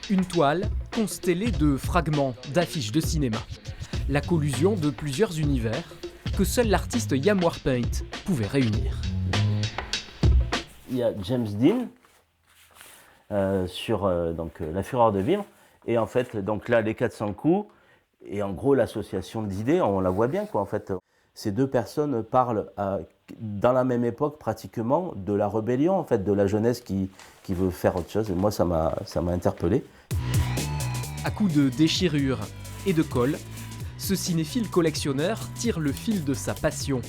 Une toile constellée de fragments d'affiches de cinéma. La collusion de plusieurs univers que seul l'artiste Yam Warpaint pouvait réunir. Il y a James Dean sur La Fureur de vivre. Et en fait, donc là, les 400 coups, et en gros, l'association d'idées, on la voit bien, quoi, en fait. Ces deux personnes parlent dans la même époque, pratiquement, de la rébellion, en fait, de la jeunesse qui veut faire autre chose. Et moi, ça m'a interpellé. À coups de déchirures et de colle, ce cinéphile collectionneur tire le fil de sa passion.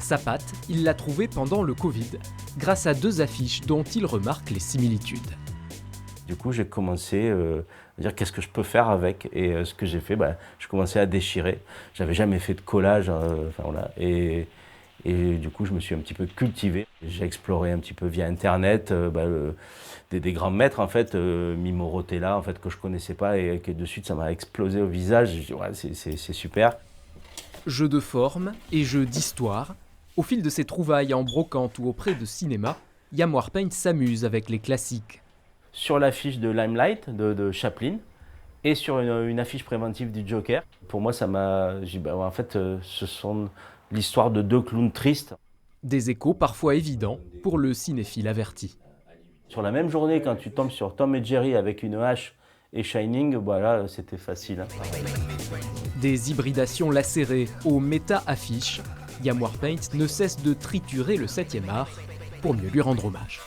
Sa patte, il l'a trouvée pendant le Covid, grâce à 2 affiches dont il remarque les similitudes. Du coup, j'ai commencé à dire qu'est-ce que je peux faire avec. Et ce que j'ai fait, je commençais à déchirer. J'avais jamais fait de collage. Voilà. Et du coup, je me suis un petit peu cultivé. J'ai exploré un petit peu via Internet des grands maîtres, en fait, Mimo Rotella, en fait, que je connaissais pas et que de suite, ça m'a explosé au visage. J'ai dit, ouais, c'est super. Jeux de forme et jeux d'histoire, au fil de ses trouvailles en brocante ou auprès de cinéma, Yam Warpaint s'amuse avec les classiques. Sur l'affiche de Limelight de Chaplin et sur une affiche préventive du Joker. Pour moi, ça m'a... en fait, ce sont l'histoire de 2 clowns tristes. Des échos parfois évidents pour le cinéphile averti. Sur la même journée, quand tu tombes sur Tom et Jerry avec une hache et Shining, voilà, c'était facile. Des hybridations lacérées aux méta-affiches, Yam Warpaint ne cesse de triturer le 7e art pour mieux lui rendre hommage.